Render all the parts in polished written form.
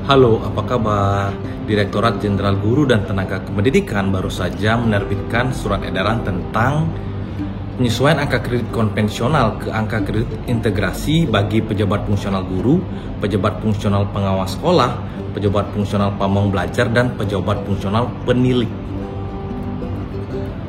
Halo, apa kabar? Direktorat Jenderal Guru dan Tenaga Kependidikan baru saja menerbitkan surat edaran tentang penyesuaian angka kredit konvensional ke angka kredit integrasi bagi pejabat fungsional guru, pejabat fungsional pengawas sekolah, pejabat fungsional pamong belajar, dan pejabat fungsional penilik.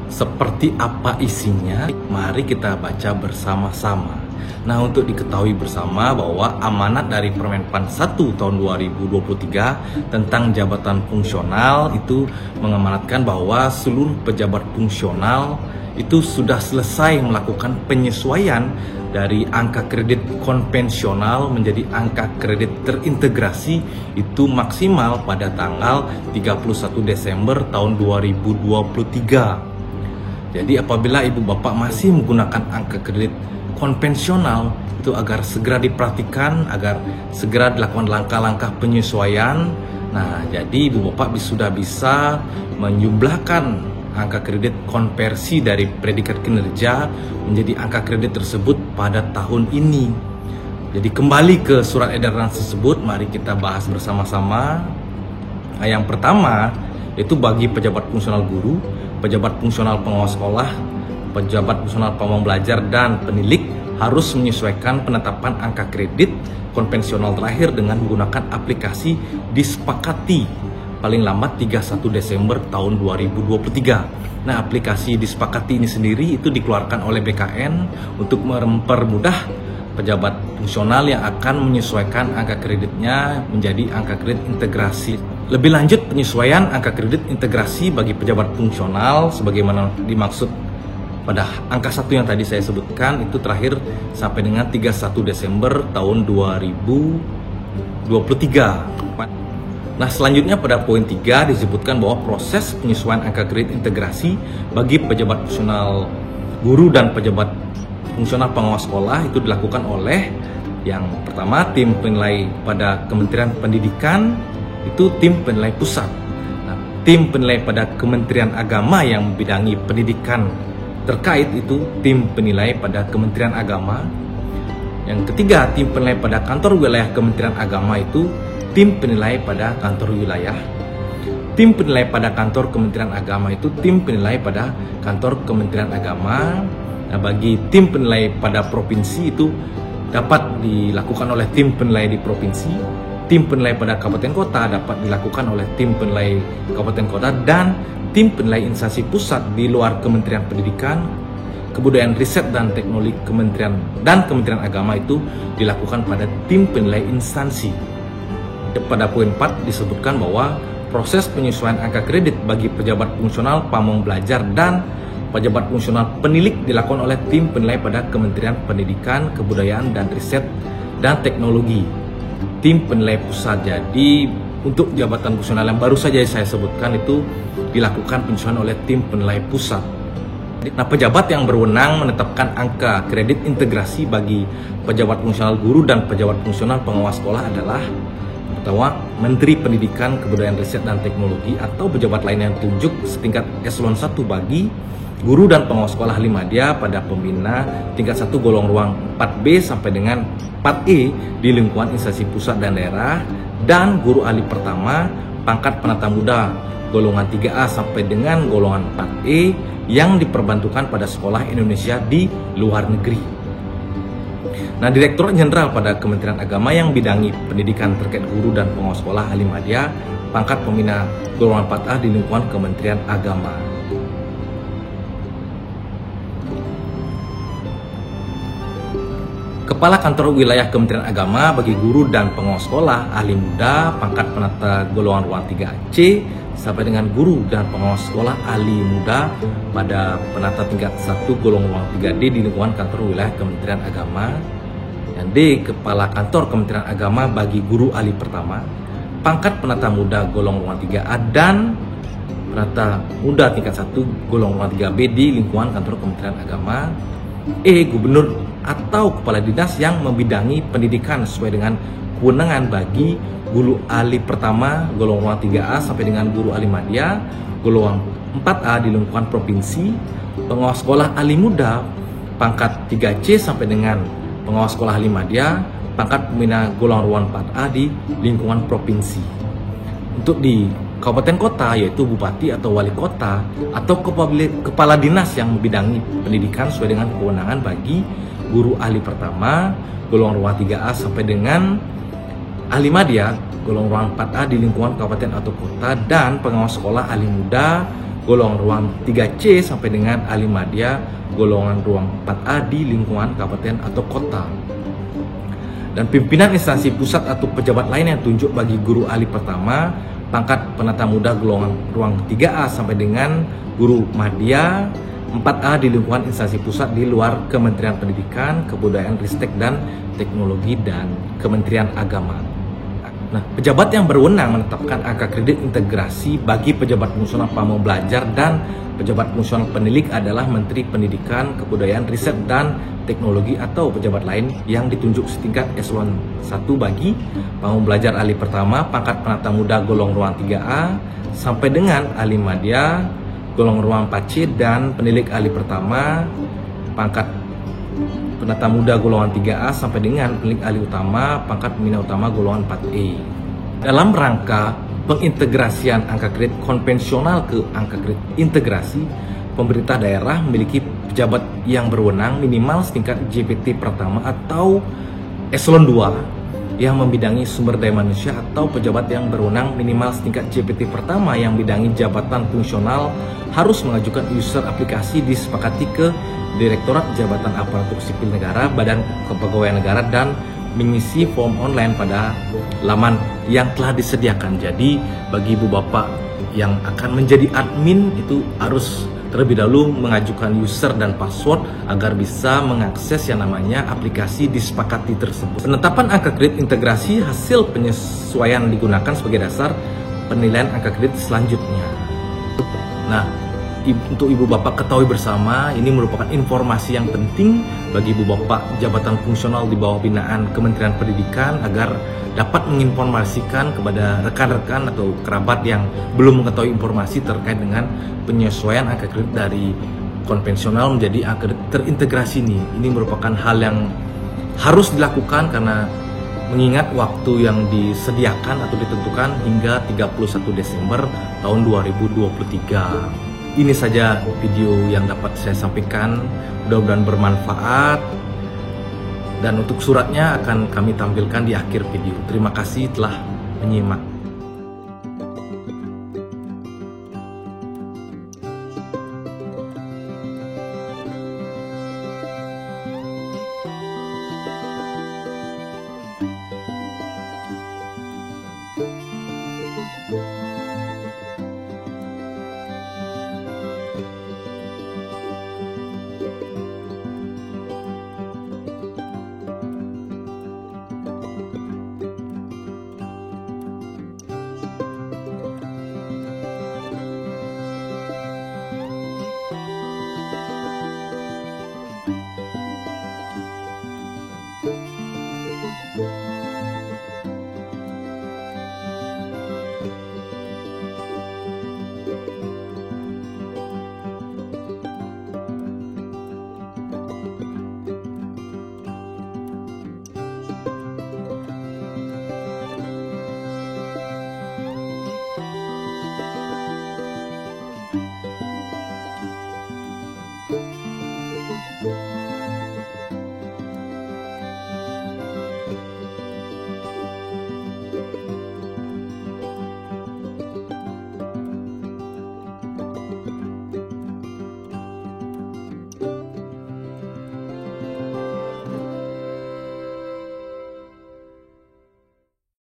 Seperti apa isinya? Mari kita baca bersama-sama. Nah, untuk diketahui bersama bahwa amanat dari Permenpan 1 tahun 2023 tentang jabatan fungsional itu mengamanatkan bahwa seluruh pejabat fungsional itu sudah selesai melakukan penyesuaian dari angka kredit konvensional menjadi angka kredit terintegrasi itu maksimal pada tanggal 31 Desember tahun 2023. Jadi apabila ibu bapak masih menggunakan angka kredit konvensional itu agar segera diperhatikan, agar segera dilakukan langkah-langkah penyesuaian. Nah, jadi ibu bapak sudah bisa menjumlahkan angka kredit konversi dari predikat kinerja menjadi angka kredit tersebut pada tahun ini. Jadi kembali ke surat edaran tersebut, mari kita bahas bersama-sama. Nah, yang pertama yaitu bagi pejabat fungsional guru, pejabat fungsional pengawas sekolah, pejabat fungsional pamong belajar, dan penilik harus menyesuaikan penetapan angka kredit konvensional terakhir dengan menggunakan aplikasi Disepakati paling lambat 31 Desember tahun 2023. Nah, aplikasi Disepakati ini sendiri itu dikeluarkan oleh BKN untuk mempermudah pejabat fungsional yang akan menyesuaikan angka kreditnya menjadi angka kredit integrasi. Lebih lanjut, penyesuaian angka kredit integrasi bagi pejabat fungsional sebagaimana dimaksud pada angka 1 yang tadi saya sebutkan itu terakhir sampai dengan 31 Desember tahun 2023. Nah, selanjutnya pada poin 3 disebutkan bahwa proses penyesuaian angka kredit integrasi bagi pejabat fungsional guru dan pejabat fungsional pengawas sekolah itu dilakukan oleh yang pertama tim penilai pada Kementerian Pendidikan, itu tim penilai pusat. Nah, tim penilai pada Kementerian Agama yang membidangi pendidikan terkait itu tim penilai pada Kementerian Agama. Yang ketiga, tim penilai pada kantor wilayah Kementerian Agama itu tim penilai pada kantor wilayah. Tim penilai pada kantor Kementerian Agama itu tim penilai pada kantor Kementerian Agama. Nah, bagi tim penilai pada provinsi itu dapat dilakukan oleh tim penilai di provinsi. Tim penilai pada kabupaten kota dapat dilakukan oleh tim penilai kabupaten kota, dan tim penilai instansi pusat di luar Kementerian Pendidikan, Kebudayaan, Riset, dan Teknologi Kementerian Agama itu dilakukan pada tim penilai instansi. Pada poin 4 disebutkan bahwa proses penyesuaian angka kredit bagi pejabat fungsional pamong belajar dan pejabat fungsional penilik dilakukan oleh tim penilai pada Kementerian Pendidikan, Kebudayaan, dan Riset, dan Teknologi. Tim penilai pusat. Jadi untuk jabatan fungsional yang baru saja saya sebutkan itu dilakukan penyesuaian oleh tim penilai pusat. Nah, pejabat yang berwenang menetapkan angka kredit integrasi bagi pejabat fungsional guru dan pejabat fungsional pengawas sekolah adalah pertama, Menteri Pendidikan, Kebudayaan, Riset, dan Teknologi atau pejabat lain yang ditunjuk setingkat eselon 1 bagi guru dan pengawas sekolah ahli madya pada pembina tingkat 1 golong ruang 4B sampai dengan 4E di lingkungan instansi pusat dan daerah, dan guru ahli pertama pangkat penata muda golongan 3A sampai dengan golongan 4E yang diperbantukan pada sekolah Indonesia di luar negeri. Nah, Direktorat Jenderal pada Kementerian Agama yang bidangi pendidikan terkait guru dan pengawas sekolah ahli madya pangkat pembina golongan 4A di lingkungan Kementerian Agama. Kepala Kantor Wilayah Kementerian Agama bagi guru dan pengawas sekolah ahli muda pangkat penata golongan ruang 3C sampai dengan guru dan pengawas sekolah ahli muda pada penata tingkat 1 golongan ruang 3D di lingkungan Kantor Wilayah Kementerian Agama. Dan D, Kepala Kantor Kementerian Agama bagi guru ahli pertama pangkat penata muda golongan ruang 3A dan penata muda tingkat 1 golongan ruang 3B di lingkungan Kantor Kementerian Agama. E, Gubernur atau Kepala Dinas yang membidangi pendidikan sesuai dengan kewenangan bagi guru ahli pertama golongan ruang 3A sampai dengan guru ahli madya golongan 4A di lingkungan provinsi, pengawas sekolah ahli muda pangkat 3C sampai dengan pengawas sekolah ahli madya pangkat pembina golongan ruang 4A di lingkungan provinsi. Untuk di kabupaten kota yaitu bupati atau wali kota atau kepala dinas yang membidangi pendidikan sesuai dengan kewenangan bagi guru ahli pertama golongan ruang 3A sampai dengan ahli madya golongan ruang 4A di lingkungan kabupaten atau kota, dan pengawas sekolah ahli muda golongan ruang 3C sampai dengan ahli madya golongan ruang 4A di lingkungan kabupaten atau kota. Dan pimpinan instansi pusat atau pejabat lain yang tunjuk bagi guru ahli pertama pangkat penata muda golongan ruang 3A sampai dengan guru madya 4A di lingkungan instansi pusat di luar Kementerian Pendidikan, Kebudayaan, Ristek dan Teknologi dan Kementerian Agama. Nah, pejabat yang berwenang menetapkan angka kredit integrasi bagi pejabat fungsional pamong belajar dan pejabat fungsional penilik adalah Menteri Pendidikan, Kebudayaan, Riset dan Teknologi atau pejabat lain yang ditunjuk setingkat eselon 1 bagi pamong belajar ahli pertama pangkat penata muda golongan ruang 3A sampai dengan ahli madya golongan ruang 4C dan penilik ahli pertama pangkat penata muda golongan 3A sampai dengan penilik ahli utama pangkat pembina utama golongan 4E. Dalam rangka pengintegrasian angka kredit konvensional ke angka kredit integrasi, pemerintah daerah memiliki pejabat yang berwenang minimal setingkat JPT pertama atau eselon 2 yang membidangi sumber daya manusia, atau pejabat yang berwenang minimal setingkat JPT pertama yang membidangi jabatan fungsional harus mengajukan user aplikasi disepakati ke Direktorat Jabatan Aparatur Sipil Negara, Badan Kepegawaian Negara, dan mengisi form online pada laman yang telah disediakan. Jadi bagi ibu bapak yang akan menjadi admin itu harus terlebih dahulu mengajukan user dan password agar bisa mengakses yang namanya aplikasi disepakati tersebut. Penetapan angka kredit integrasi hasil penyesuaian digunakan sebagai dasar penilaian angka kredit selanjutnya. Nah, untuk ibu bapak ketahui bersama, ini merupakan informasi yang penting bagi ibu bapak jabatan fungsional di bawah binaan Kementerian Pendidikan agar dapat menginformasikan kepada rekan-rekan atau kerabat yang belum mengetahui informasi terkait dengan penyesuaian angka kredit dari konvensional menjadi angka kredit terintegrasi ini. Ini merupakan hal yang harus dilakukan karena mengingat waktu yang disediakan atau ditentukan hingga 31 Desember tahun 2023. Ini saja video yang dapat saya sampaikan, mudah-mudahan bermanfaat. Dan untuk suratnya akan kami tampilkan di akhir video. Terima kasih telah menyimak.